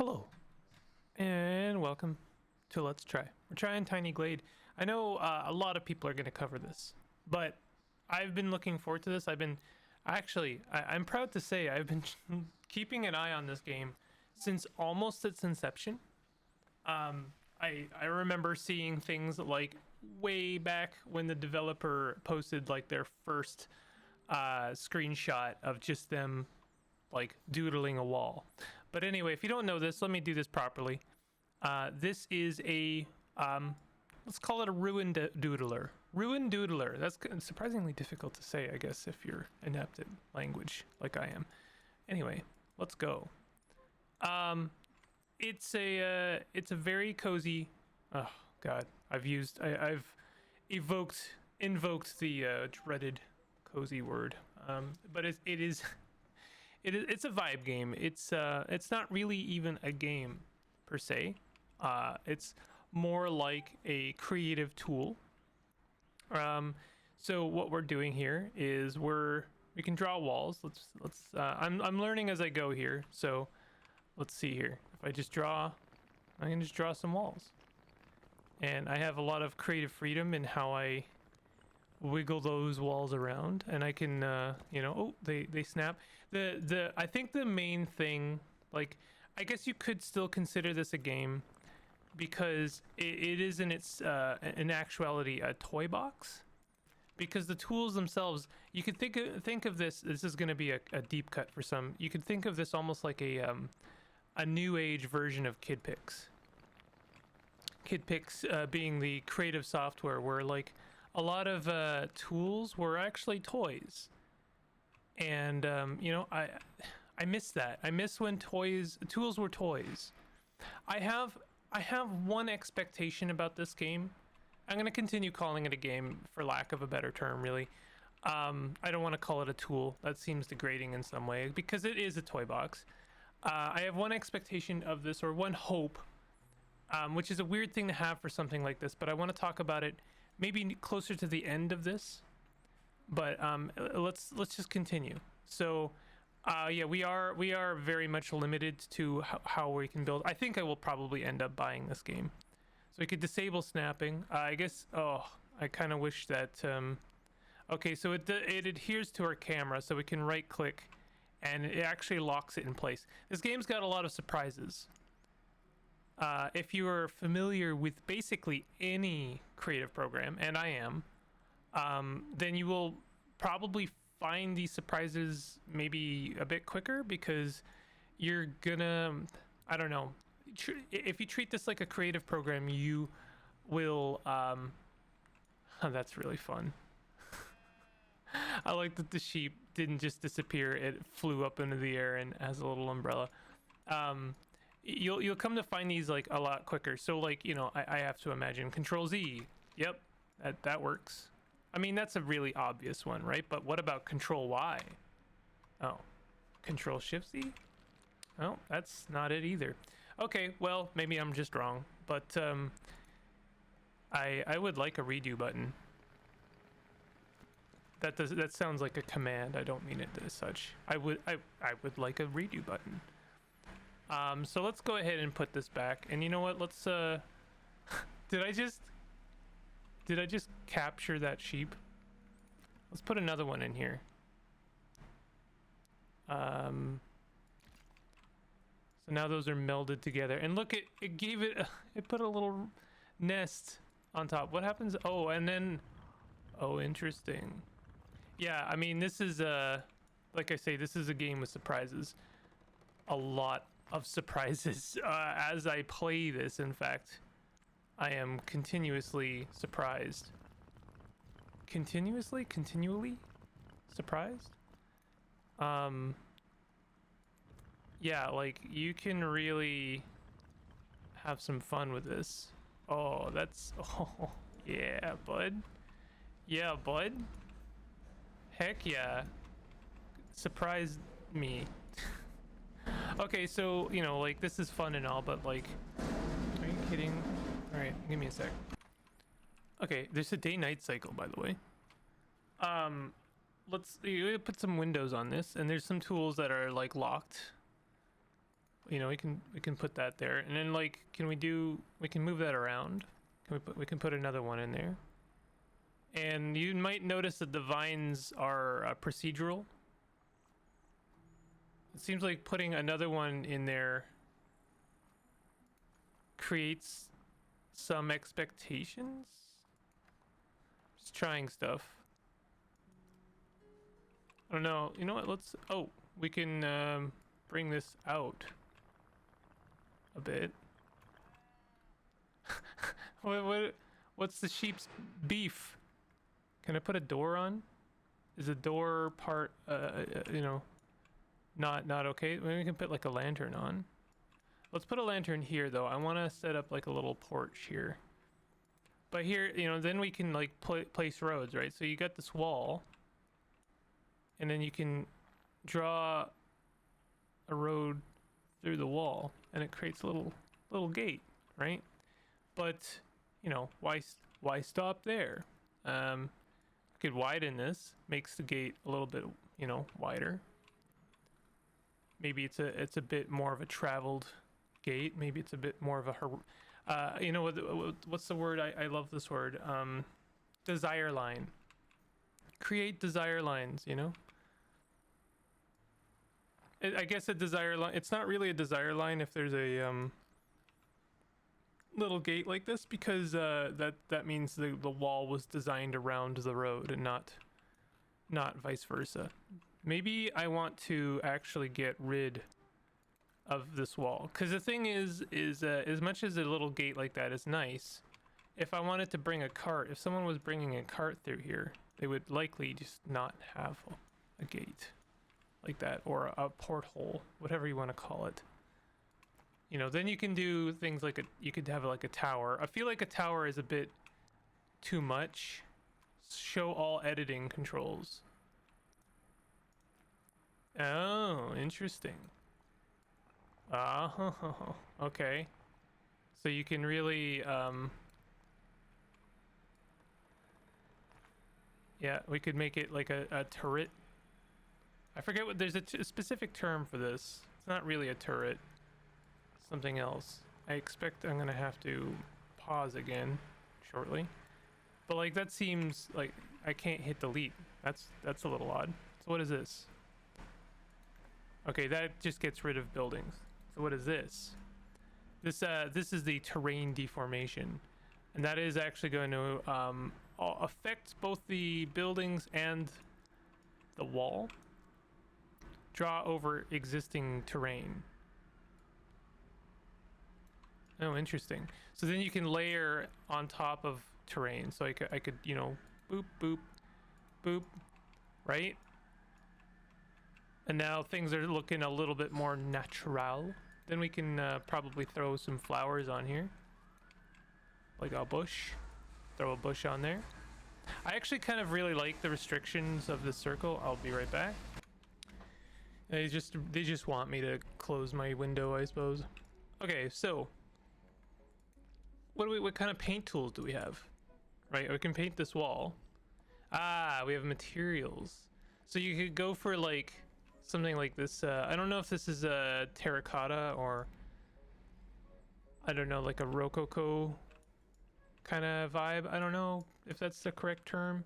Hello, and welcome to Let's Try. We're trying Tiny Glade. I know a lot of people are going to cover this, but I've been looking forward to this. I'm proud to say I've been keeping an eye on this game since almost its inception. I remember seeing things like way back when the developer posted like their first screenshot of just them like doodling a wall. But anyway, if you don't know this, let me do this properly. This is a let's call it a ruined doodler. Ruined doodler. That's surprisingly difficult to say, I guess, if you're inept at language like I am. Anyway, let's go. It's a very cozy. Oh God, I've invoked the dreaded cozy word. But it's a vibe game. It's not really even a game per se. It's more like a creative tool. So what we're doing here is we can draw walls. I'm learning as I go here. So let's see here. If I can just draw some walls. And I have a lot of creative freedom in how I wiggle those walls around, and I can oh, they snap. I think the main thing, like, I guess you could still consider this a game because it is in actuality a toy box, because the tools themselves, you could think of this is going to be a deep cut for some. You could think of this almost like a new age version of KidPix. KidPix being the creative software where like a lot of tools were actually toys. And I miss that. I miss when tools were toys. I have one expectation about this game. I'm going to continue calling it a game for lack of a better term, really. I don't want to call it a tool. That seems degrading in some way because it is a toy box. I have one expectation of this, or one hope, which is a weird thing to have for something like this, but I want to talk about it maybe closer to the end of this. But let's just continue. So yeah, we are very much limited to how we can build. I think I will probably end up buying this game, so we could disable snapping. I guess. Oh, I kind of wish that. Okay, so it adheres to our camera, so we can right click, and it actually locks it in place. This game's got a lot of surprises. If you are familiar with basically any creative program, and I am, then you will probably find these surprises maybe a bit quicker, because you're gonna, I don't know, if you treat this like a creative program, you will, that's really fun. I like that the sheep didn't just disappear, it flew up into the air and has a little umbrella. You'll come to find these like a lot quicker. So like, I have to imagine Control Z. Yep, that works. I mean, that's a really obvious one, right? But what about Control Y? Oh, Control Shift Z? Oh, that's not it either. Okay, well, maybe I'm just wrong, but I would like a redo button. That sounds like a command. I don't mean it as such. I would like a redo button. So let's go ahead and put this back. And you know what? Let's did I just capture that sheep? Let's put another one in here. So now those are melded together. And look, it gave it put a little nest on top. What happens? Oh, and then interesting. Yeah, I mean, this is like I say, this is a game with surprises. A lot of surprises as I play this. In fact, I am continually surprised. Continually surprised. Yeah, like you can really have some fun with this. Oh, yeah, bud. Yeah, bud. Heck yeah. Surprise me. Okay, so, like, this is fun and all, but, like, are you kidding? Alright, give me a sec. Okay, there's a day-night cycle, by the way. Let's put some windows on this, and there's some tools that are, like, locked. you know, we can put that there, and then like, we can move that around. We can put another one in there. And you might notice that the vines are procedural. It seems like putting another one in there creates some expectations. Just trying stuff. I don't know. You know what? Let's. Oh, we can bring this out a bit. What's the sheep's beef? Can I put a door on? Is the door part, you know, not okay? Maybe we can put like a lantern on. Let's put a lantern here though. I want to set up like a little porch here. But here, you know, then we can like place roads, right? So you got this wall, and then you can draw a road through the wall, and it creates a little gate, right? But you know, why stop there? Could widen this, makes the gate a little bit, you know, wider. Maybe it's a bit more of a traveled gate. Maybe it's a bit more of a, you know, what's the word? I love this word. Desire line. Create desire lines, you know? I guess a desire line, it's not really a desire line if there's a little gate like this, because that means the wall was designed around the road and not vice versa. Maybe I want to actually get rid of this wall, because the thing is as much as a little gate like that is nice, if I wanted to bring a cart, if someone was bringing a cart through here, they would likely just not have a gate like that, or a porthole, whatever you want to call it. You know, then you can do things like you could have like a tower. I feel like a tower is a bit too much. Show all editing controls. Oh, interesting. Okay. So you can really, yeah, we could make it like a turret. I forget what, there's a specific term for this. It's not really a turret. Something else. I expect I'm gonna have to pause again shortly, but like that seems like I can't hit delete. That's a little odd. So what is this? Okay, that just gets rid of buildings. So what is this? This is the terrain deformation, and that is actually going to affect both the buildings and the wall. Draw over existing terrain. Oh, interesting. So then you can layer on top of terrain. So I could, you know, boop, boop, boop, right? And now things are looking a little bit more natural. Then we can probably throw some flowers on here. Like a bush. Throw a bush on there. I actually kind of really like the restrictions of the circle. I'll be right back. They just want me to close my window, I suppose. Okay, so what kind of paint tools do we have? Right, we can paint this wall. Ah, we have materials. So you could go for like something like this. I don't know if this is a terracotta or I don't know, like a rococo kind of vibe. I don't know if that's the correct term.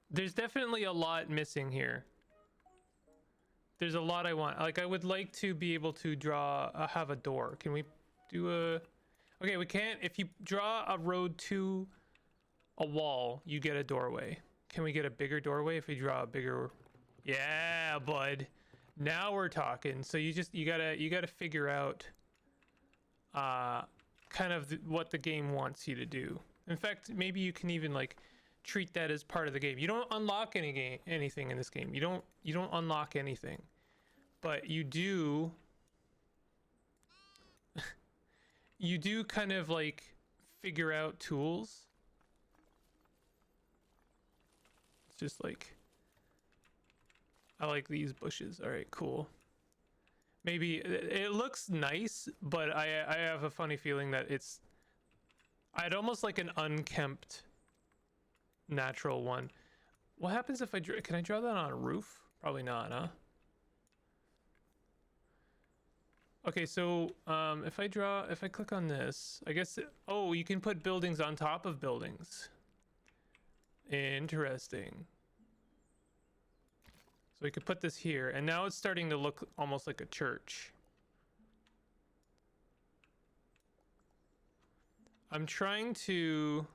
There's definitely a lot missing here. There's a lot I want. Like, I would like to be able to draw, have a door. Can we do a... Okay, we can't. If you draw a road to a wall, you get a doorway. Can we get a bigger doorway if we draw a bigger... Yeah, bud. Now we're talking. So you gotta figure out kind of what the game wants you to do. In fact, maybe you can even like treat that as part of the game. You don't unlock anything in this game. You don't unlock anything, but you do you do kind of like figure out tools. It's just like, I like these bushes. All right, cool. Maybe it looks nice, but I have a funny feeling that I'd almost like an unkempt natural one. What happens if can I draw that on a roof? Probably not, huh? Okay, so if I click on this, I guess, oh, you can put buildings on top of buildings. Interesting. So we could put this here, and now it's starting to look almost like a church. I'm trying to,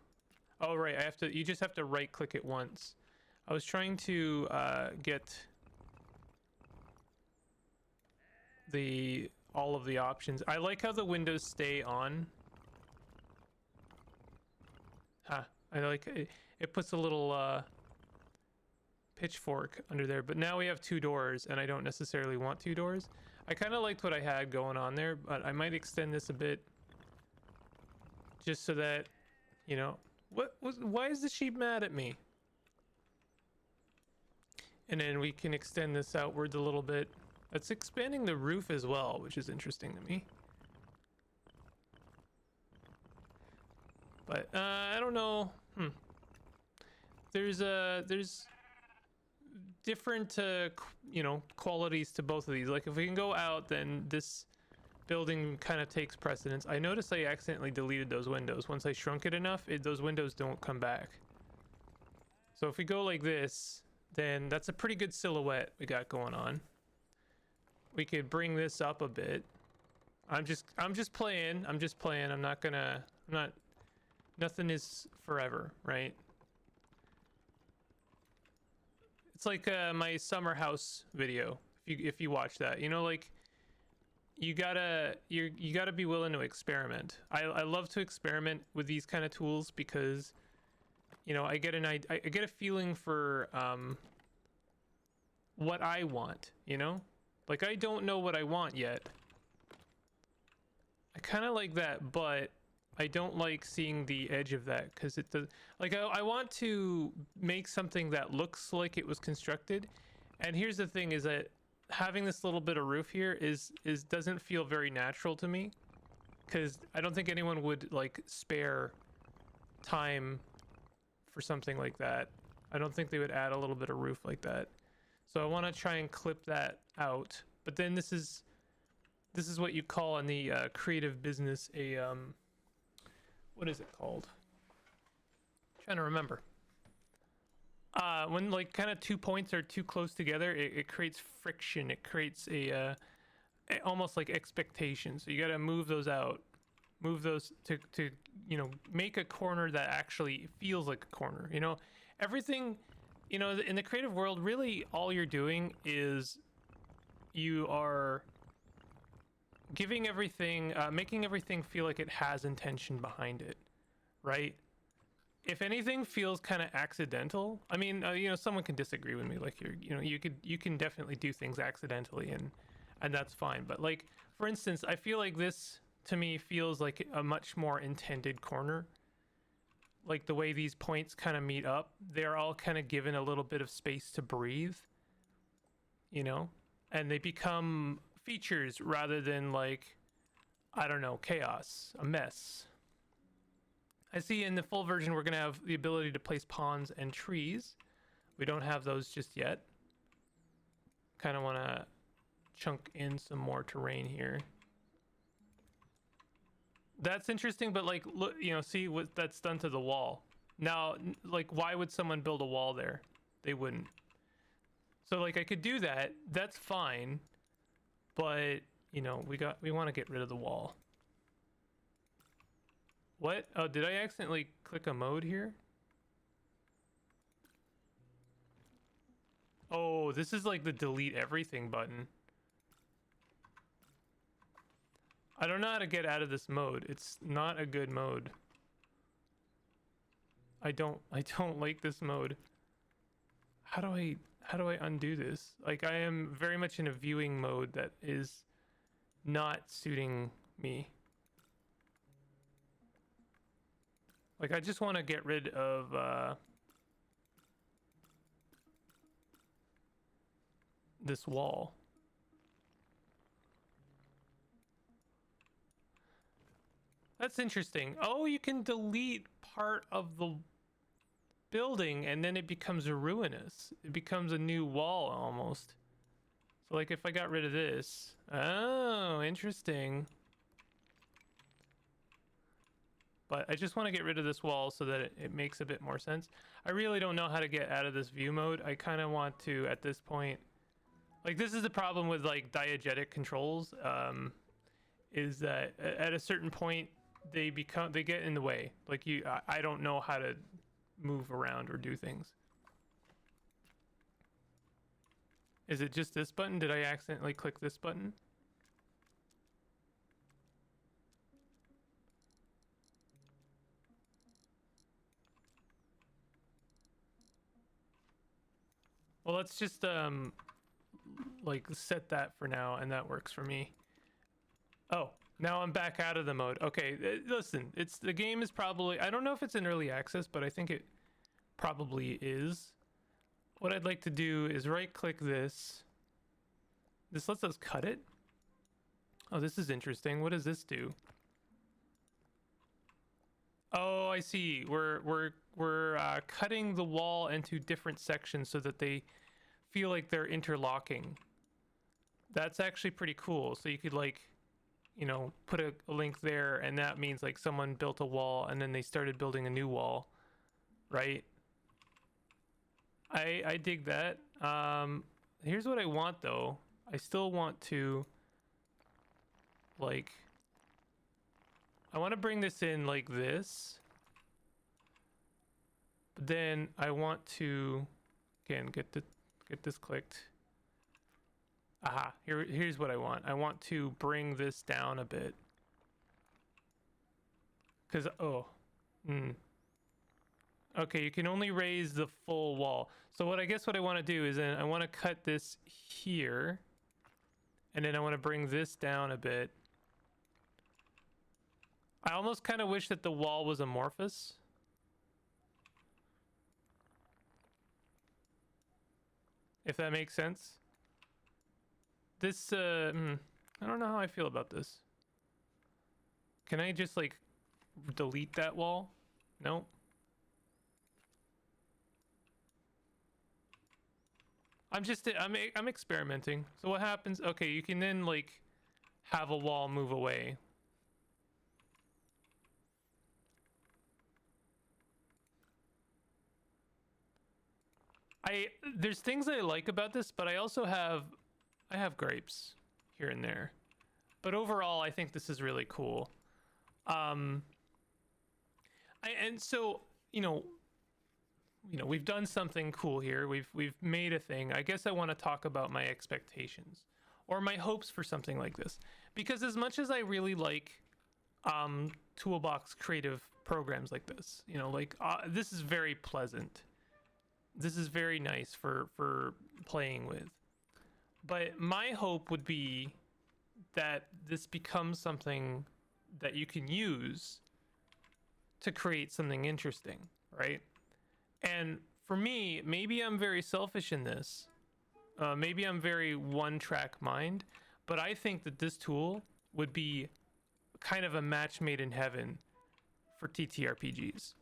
oh right, you just have to right click it once. I was trying to get all of the options. I like how the windows stay on. Huh, I like it. It puts a little pitchfork under there, but now we have 2 doors, and I don't necessarily want 2 doors. I kind of liked what I had going on there, but I might extend this a bit, just so that, you know, why is the sheep mad at me? And then we can extend this outwards a little bit. That's expanding the roof as well, which is interesting to me. But I don't know. There's different you know, qualities to both of these. Like if we can go out, then this building kind of takes precedence. I noticed I accidentally deleted those windows. Once I shrunk it enough, those windows don't come back. So if we go like this, then that's a pretty good silhouette we got going on. We could bring this up a bit. I'm just playing. Nothing is forever, right? It's like my summer house video. If you watch that, you know, like you gotta be willing to experiment. I love to experiment with these kind of tools because, you know, I get a feeling for what I want, you know? Like I don't know what I want yet. I kind of like that, but I don't like seeing the edge of that because it does. Like I want to make something that looks like it was constructed, and here's the thing: is that having this little bit of roof here doesn't feel very natural to me, because I don't think anyone would like spare time for something like that. I don't think they would add a little bit of roof like that. So I want to try and clip that out. But then this is what you call in the creative business a what is it called? I'm trying to remember. When like kind of 2 points are too close together, it creates friction. It creates almost like expectation. So you got to move those out, move those to you know, make a corner that actually feels like a corner. You know, everything, you know, in the creative world, really all you're doing is you are giving everything, making everything feel like it has intention behind it, right? If anything feels kind of accidental, I mean, you know, someone can disagree with me. Like you can definitely do things accidentally, and that's fine. But like, for instance, I feel like this to me feels like a much more intended corner. Like the way these points kind of meet up, they're all kind of given a little bit of space to breathe, you know, and they become features rather than like, I don't know, chaos, a mess. I see in the full version we're going to have the ability to place ponds and trees. We don't have those just yet. Kind of want to chunk in some more terrain here. That's interesting, but like, look, you know, see what that's done to the wall. Now, like, why would someone build a wall there? They wouldn't. So like I could do that. That's fine. But, you know, we want to get rid of the wall. What? Oh, did I accidentally click a mode here? Oh, this is like the delete everything button. I don't know how to get out of this mode. It's not a good mode. I don't like this mode. How do I undo this? Like I am very much in a viewing mode that is not suiting me. Like I just want to get rid of this wall. That's interesting. Oh, you can delete part of the... building and then it becomes ruinous. It becomes a new wall almost. So like if I got rid of this, oh, interesting. But I just want to get rid of this wall so that it makes a bit more sense. I really don't know how to get out of this view mode. I kind of want to, at this point, like this is the problem with like diegetic controls, is that at a certain point they get in the way. Like I don't know how to move around or do things. Is it just this button? Did I accidentally click this button? Well, let's just like set that for now, and that works for me. Oh, now I'm back out of the mode. Okay, listen, the game is probably, I don't know if it's in early access, but I think it probably is. What I'd like to do is right click this. This lets us cut it. Oh, this is interesting. What does this do? Oh, I see. We're cutting the wall into different sections so that they feel like they're interlocking. That's actually pretty cool. So you could like, you know, put a link there, and that means like someone built a wall and then they started building a new wall, right? I dig that. Here's what I want though. I still want to like, I want to bring this in like this, but then I want to again get this clicked. Aha, here's what I want. I want to bring this down a bit. Cause okay, you can only raise the full wall. So what I want to do is then I want to cut this here, and then I want to bring this down a bit. I almost kind of wish that the wall was amorphous. If that makes sense. This, I don't know how I feel about this. Can I just like delete that wall? No. I'm experimenting. So what happens? Okay, you can then like have a wall move away. There's things I like about this, but I also have gripes here and there. But overall, I think this is really cool. And so, you know, we've done something cool here. We've made a thing. I guess I want to talk about my expectations or my hopes for something like this. Because as much as I really like toolbox creative programs like this, you know, like this is very pleasant. This is very nice for playing with. But my hope would be that this becomes something that you can use to create something interesting, right? And for me, maybe I'm very selfish in this. Maybe I'm very one-track mind, but I think that this tool would be kind of a match made in heaven for TTRPGs.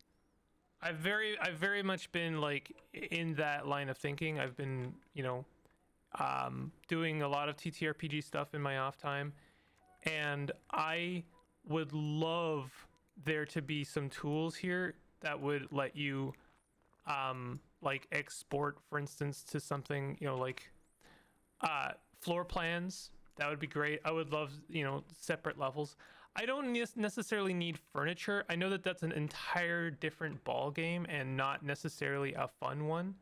I've very much been like in that line of thinking. I've been, you know, doing a lot of TTRPG stuff in my off time, and I would love there to be some tools here that would let you like export, for instance, to something, you know, like floor plans. That would be great. I would love, you know, separate levels. I don't necessarily need furniture. I know that that's an entire different ball game and not necessarily a fun one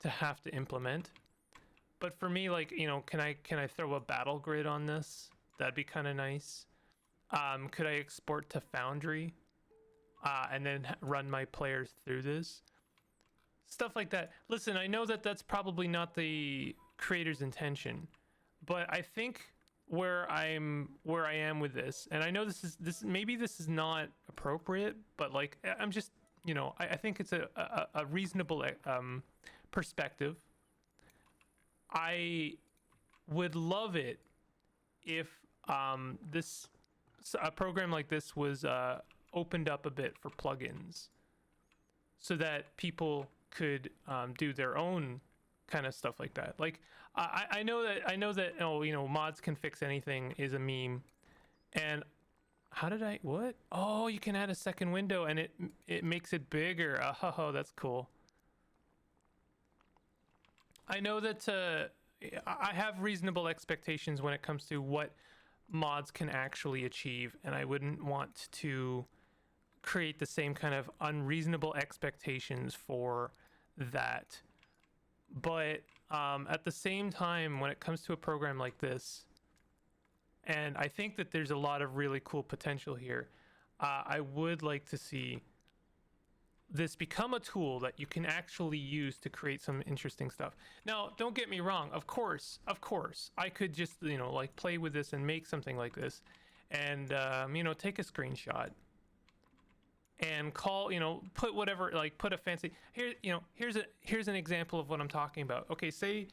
to have to implement. But for me, like, you know, can I throw a battle grid on this? That'd be kind of nice. Could I export to Foundry and then run my players through this? Stuff like that. Listen, I know that that's probably not the creator's intention, but I think where I am with this, and I know this maybe this is not appropriate, but like I'm just, you know, I think it's a reasonable perspective. I would love it if a program like this was opened up a bit for plugins. so that people could do their own kind of stuff like that. Like I know that oh, you know, mods can fix anything is a meme. And how did I what? Oh, you can add a second window and it makes it bigger. Oh, that's cool. I know that I have reasonable expectations when it comes to what mods can actually achieve, and I wouldn't want to create the same kind of unreasonable expectations for that. But at the same time, when it comes to a program like this, and I think that there's a lot of really cool potential here, I would like to see this become a tool that you can actually use to create some interesting stuff. Now, don't get me wrong. Of course, I could just, you know, like play with this and make something like this and, you know, take a screenshot and call, you know, put whatever, like put a fancy here, you know, here's an example of what I'm talking about. Okay. Say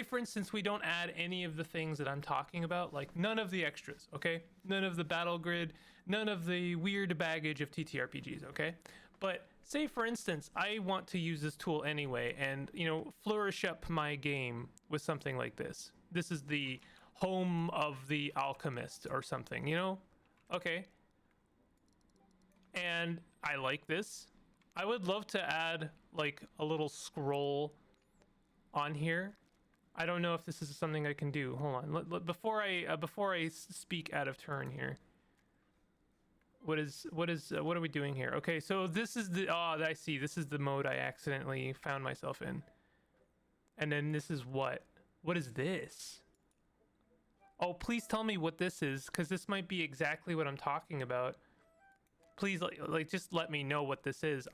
for instance, we don't add any of the things that I'm talking about, like none of the extras. Okay. None of the battle grid, none of the weird baggage of TTRPGs. Okay. But say for instance, I want to use this tool anyway and, you know, flourish up my game with something like this. This is the home of the alchemist or something, you know? Okay. And I like this. I would love to add like a little scroll on here. I don't know if this is something I can do. Hold on. Before I speak out of turn here. What are we doing here? Okay, so this is the I see. This is the mode I accidentally found myself in. And then this is what? What is this? Oh, please tell me what this is, because this might be exactly what I'm talking about. Please, like just let me know what this is.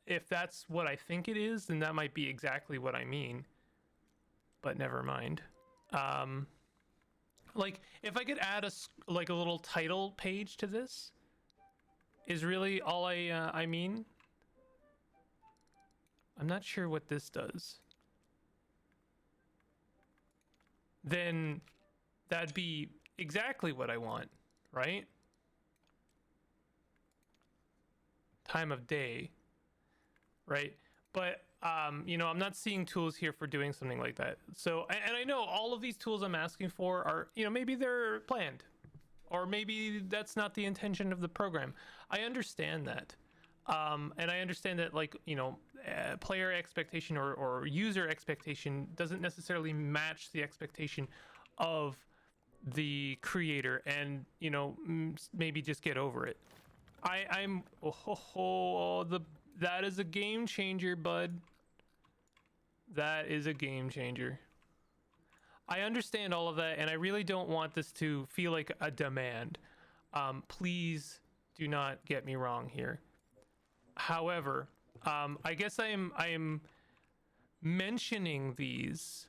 If that's what I think it is, then that might be exactly what I mean. But never mind. Like if I could add a little title page to this, is really all I mean. I'm not sure what this does. Then that'd be exactly what I want, right? Time of day, right? But you know, I'm not seeing tools here for doing something like that. So, and I know all of these tools I'm asking for are, you know, maybe they're planned, or maybe that's not the intention of the program. I understand that. And I understand that, like, you know, player expectation or user expectation doesn't necessarily match the expectation of the creator, and, you know, maybe just get over it. That is a game changer, bud. That is a game changer. I understand all of that, and I really don't want this to feel like a demand. Please do not get me wrong here. However, I guess I am mentioning these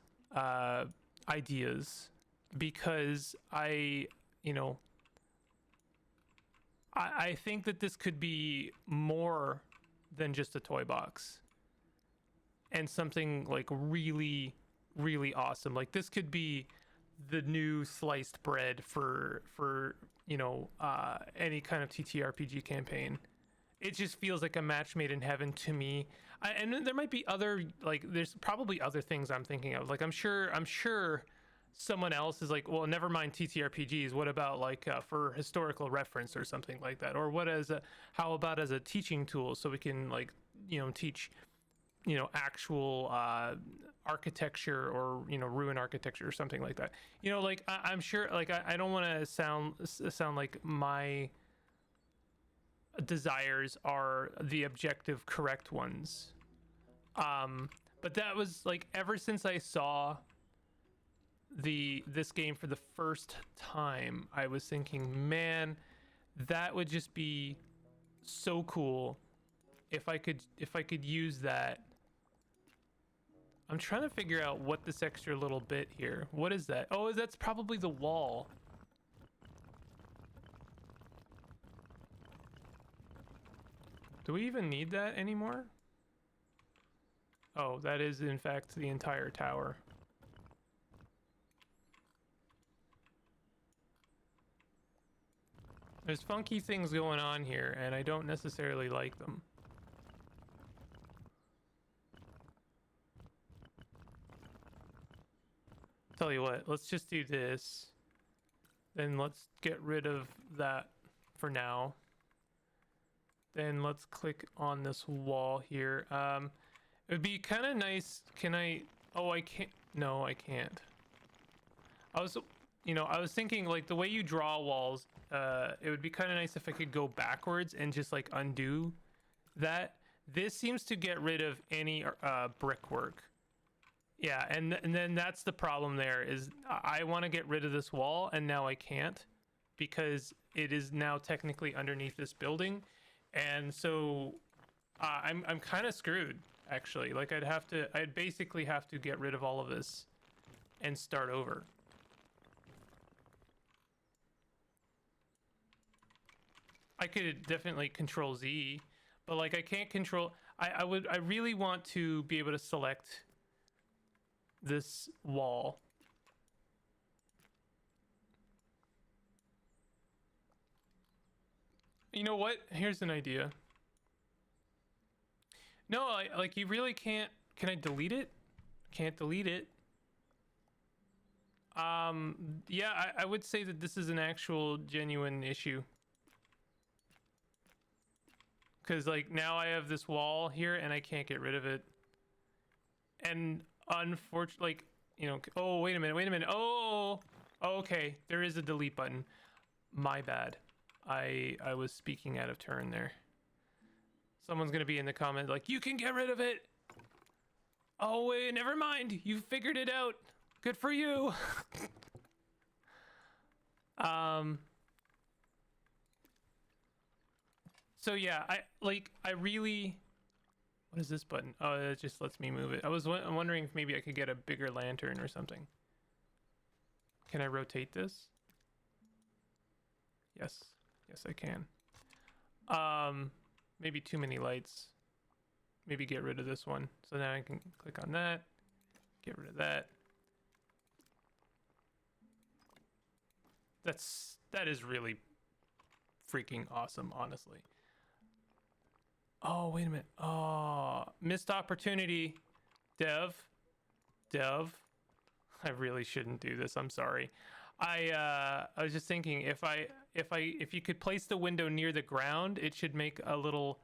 ideas because I think that this could be more than just a toy box, and something like really, really awesome. Like this could be the new sliced bread for you know, any kind of TTRPG campaign. It just feels like a match made in heaven to me. And there might be other, like, there's probably other things I'm thinking of. Like, I'm sure someone else is like, well, never mind TTRPGs. What about like for historical reference or something like that? Or how about as a teaching tool, so we can, like, you know, teach, you know, actual architecture, or, you know, ruin architecture or something like that. You know, like I'm sure, like I don't want to sound like my desires are the objective correct ones. But that was like, ever since I saw this game for the first time, I was thinking, man, that would just be so cool if I could use that. I'm trying to figure out what this extra little bit here. What is that? Oh, that's probably the wall. Do we even need that anymore? Oh, that is in fact the entire tower. There's funky things going on here, and I don't necessarily like them. Tell you what, let's just do this. Then let's get rid of that for now. Then let's click on this wall here. It would be kind of nice. Can I? Oh, I can't. No, I can't. I was, I was thinking like the way you draw walls. It would be kind of nice if I could go backwards and just like undo that. This seems to get rid of any brickwork. Yeah, and then that's the problem there is I want to get rid of this wall and now I can't because it is now technically underneath this building, and so I'm kind of screwed actually. Like I'd basically have to get rid of all of this and start over. I could definitely control Z, but like I can't control. I really want to be able to select this wall. You know what? Here's an idea. No, like you really can't. Can I delete it? Can't delete it. Yeah, I would say that this is an actual genuine issue. Because like now I have this wall here and I can't get rid of it. And unfortunately, like, oh, wait a minute. Oh, okay. There is a delete button. My bad. I was speaking out of turn there. Someone's going to be in the comment like, you can get rid of it. Oh, wait, never mind. You figured it out. Good for you. So yeah, I really, what is this button? Oh, it just lets me move it. I'm wondering if maybe I could get a bigger lantern or something. Can I rotate this? Yes. Yes, I can. Maybe too many lights. Maybe get rid of this one. So now I can click on that. Get rid of that. That is really freaking awesome, honestly. Oh, wait a minute. Oh, missed opportunity. Dev. I really shouldn't do this. I'm sorry. I was just thinking if you could place the window near the ground, it should make a little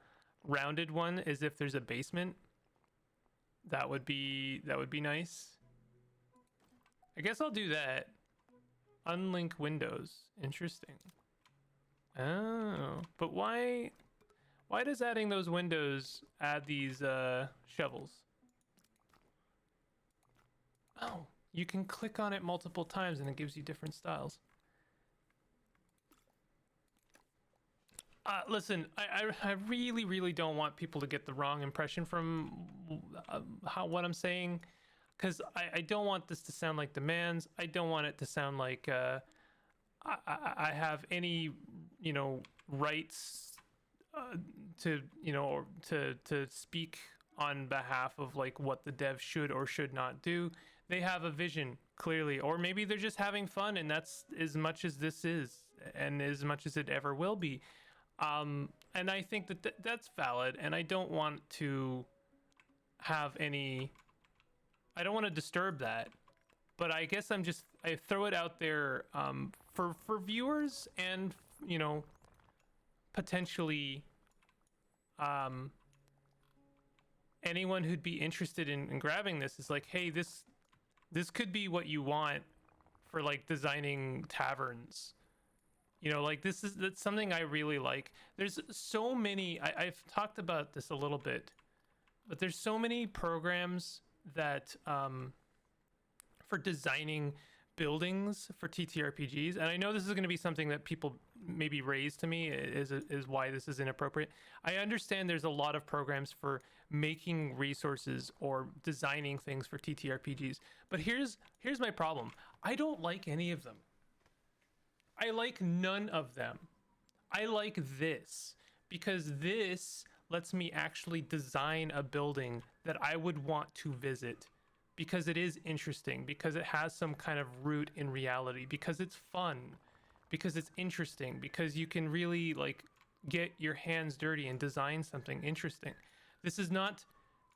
rounded one as if there's a basement. That would be nice. I guess I'll do that. Unlink windows. Interesting. Oh, but why does adding those windows add these shovels? Oh, you can click on it multiple times and it gives you different styles. Listen, I really don't want people to get the wrong impression from what I'm saying, because I don't want this to sound like demands. I don't want it to sound like I have any rights to to speak on behalf of like what the dev should or should not do. They have a vision clearly, or maybe they're just having fun, and that's as much as this is and as much as it ever will be. And I think that that's valid, and I don't want to have any, I don't want to disturb that, but I guess I throw it out there for viewers and potentially anyone who'd be interested in grabbing this is like, hey, this could be what you want for like designing taverns. Like that's something I really like. There's so many, I've talked about this a little bit, but there's so many programs that for designing buildings for TTRPGs, and I know this is going to be something that people maybe raise to me is why this is inappropriate. I understand there's a lot of programs for making resources or designing things for TTRPGs, but here's my problem. I don't like any of them. I like none of them. I like this because this lets me actually design a building that I would want to visit, because it is interesting, because it has some kind of root in reality, because it's fun, because it's interesting, because you can really like get your hands dirty and design something interesting. This is not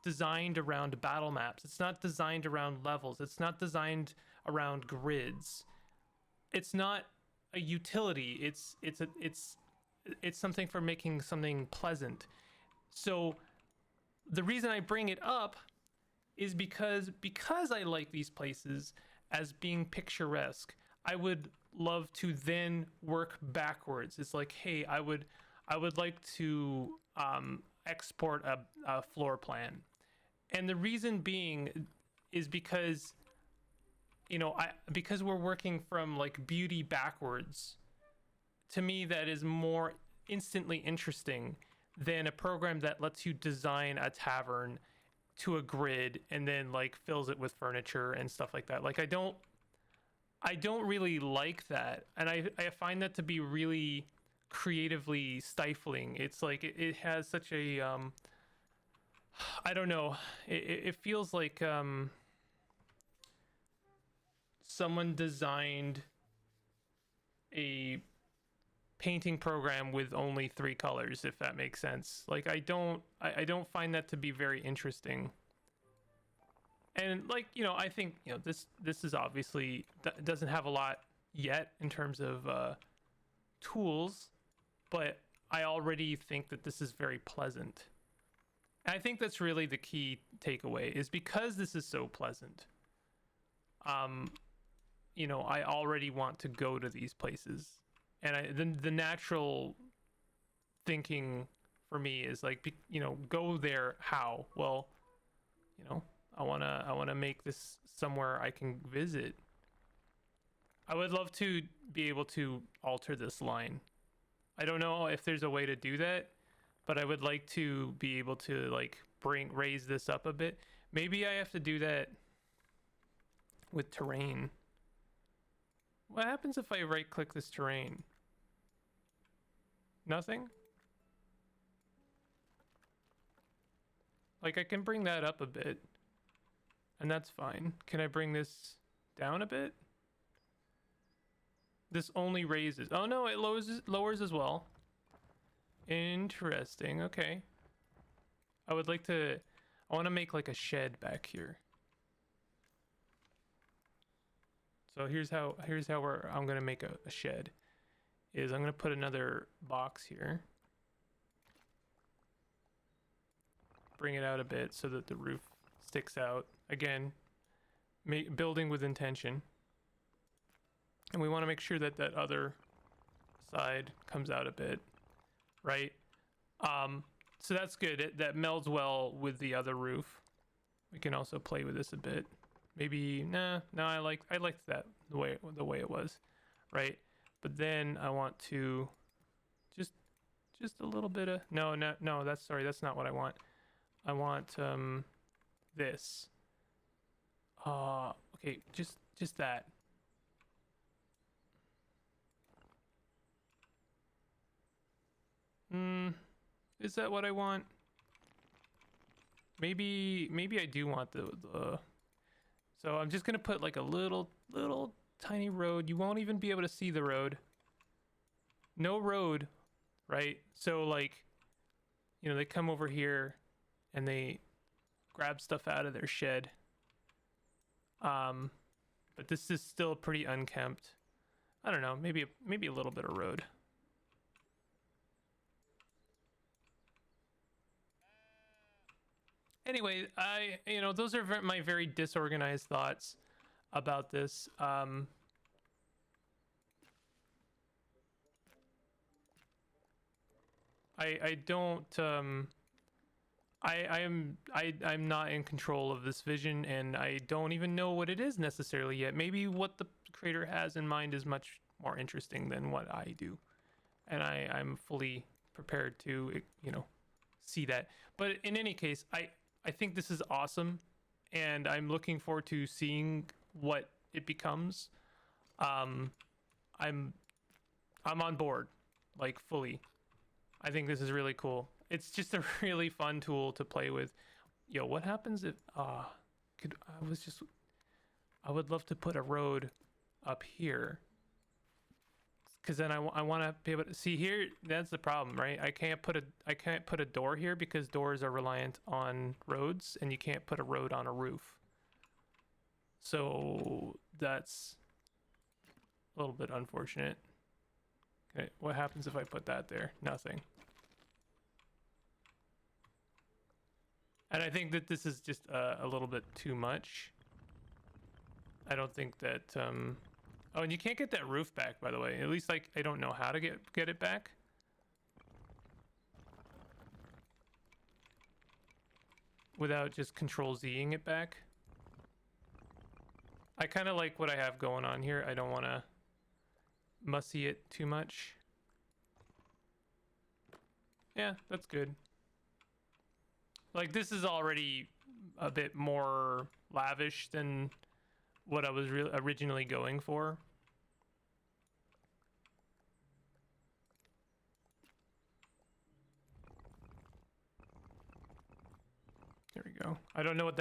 designed around battle maps. It's not designed around levels. It's not designed around grids. It's not a utility. It's something for making something pleasant. So the reason I bring it up is because I like these places as being picturesque. I would love to then work backwards. It's like, hey, I would like to export a floor plan, and the reason being is because because we're working from like beauty backwards. To me, that is more instantly interesting than a program that lets you design a tavern to a grid and then like fills it with furniture and stuff like that. Like I don't really like that, and I find that to be really creatively stifling. It's like it has such a I don't know. It feels like someone designed a painting program with only 3 colors, if that makes sense. Like I don't find that to be very interesting. And like, I think, this is obviously doesn't have a lot yet in terms of tools, but I already think that this is very pleasant. And I think that's really the key takeaway, is because this is so pleasant. I already want to go to these places, and the natural thinking for me is like, go there. How? Well, I wanna make this somewhere I can visit. I would love to be able to alter this line. I don't know if there's a way to do that, but I would like to be able to like raise this up a bit. Maybe I have to do that with terrain. What happens if I right click this terrain? Nothing? Like I can bring that up a bit, and that's fine. Can I bring this down a bit? This only raises. Oh no, it lowers as well. Interesting. Okay. I want to make like a shed back here. So here's how I'm gonna make a shed. Is I'm gonna put another box here. Bring it out a bit so that the roof sticks out. Again, building with intention. And we want to make sure that that other side comes out a bit, right? So that's good. That melds well with the other roof. We can also play with this a bit. Maybe no, I liked that the way it was, right? But then I want to just a little bit of no, that's not what I want. I want this. Okay, just that. Is that what I want? Maybe I do want the so I'm just gonna put like a little tiny road. You won't even be able to see the road. No road, right? So like, they come over here and they grab stuff out of their shed. But this is still pretty unkempt. I don't know, maybe a little bit of road. Anyway, those are my very disorganized thoughts about this. I'm not in control of this vision, and I don't even know what it is necessarily yet. Maybe what the creator has in mind is much more interesting than what I do, and I'm fully prepared to see that. But in any case, I think this is awesome, and I'm looking forward to seeing what it becomes. I'm on board, like fully. I think this is really cool. It's just a really fun tool to play with. What happens if I would love to put a road up here, because then I want to be able to see here. That's the problem, right? I can't put a door here because doors are reliant on roads, and you can't put a road on a roof. So that's a little bit unfortunate. Okay, what happens if I put that there? Nothing. And I think that this is just a little bit too much. I don't think that oh, and you can't get that roof back, by the way. At least, like, I don't know how to get it back. Without just Control Zing it back. I kind of like what I have going on here. I don't want to mussy it too much. Yeah, that's good. Like, this is already a bit more lavish than what I was originally going for. There we go. I don't know what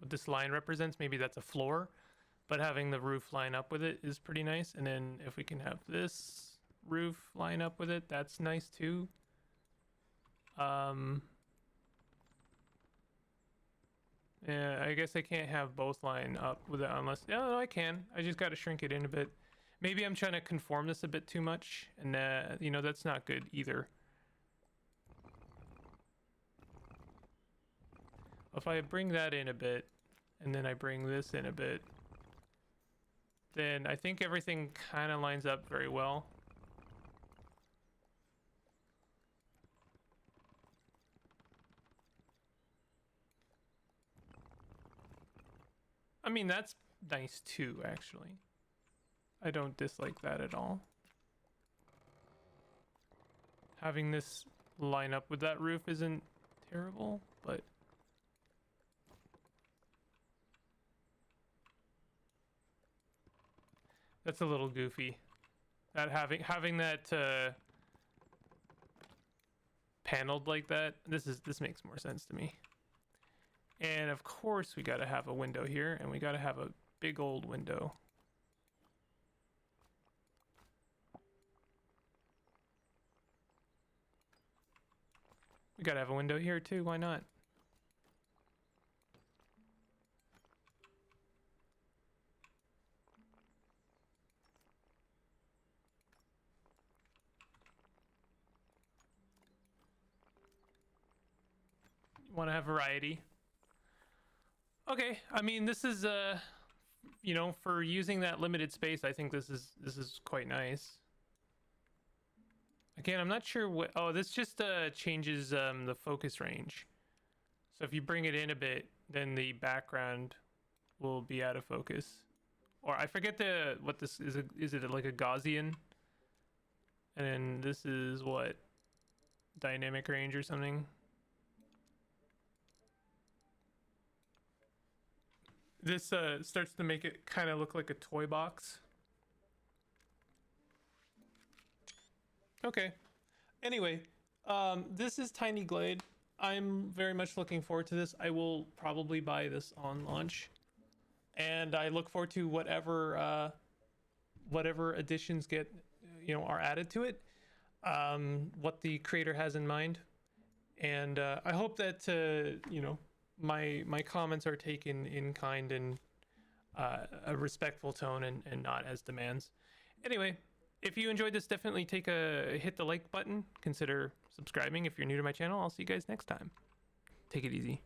this line represents. Maybe that's a floor, but having the roof line up with it is pretty nice. And then if we can have this roof line up with it, that's nice too. Yeah, I guess I can't have both line up with it unless... No, I can. I just got to shrink it in a bit. Maybe I'm trying to conform this a bit too much, and you know, that's not good either. If I bring that in a bit, and then I bring this in a bit, then I think everything kind of lines up very well. I mean, that's nice too, actually. I don't dislike that at all. Having this line up with that roof isn't terrible, but... That's a little goofy. That having that paneled like that, this makes more sense to me. And of course we gotta have a window here, and we gotta have a big old window. We gotta have a window here too, why not? Want to have variety. Okay, I mean, this is you know, for using that limited space, I think this is quite nice. Again, I'm not sure what... Oh, this just changes the focus range. So if you bring it in a bit, then the background will be out of focus. Or I forget what this is. Is it like a Gaussian? And then this is what? Dynamic range or something? This starts to make it kind of look like a toy box. Okay. Anyway, this is Tiny Glade. I'm very much looking forward to this. I will probably buy this on launch, and I look forward to whatever additions are added to it. What the creator has in mind, and I hope that my comments are taken in kind and a respectful tone and not as demands. Anyway, if you enjoyed this, definitely hit the like button. Consider subscribing if you're new to my channel. I'll see you guys next time. Take it easy.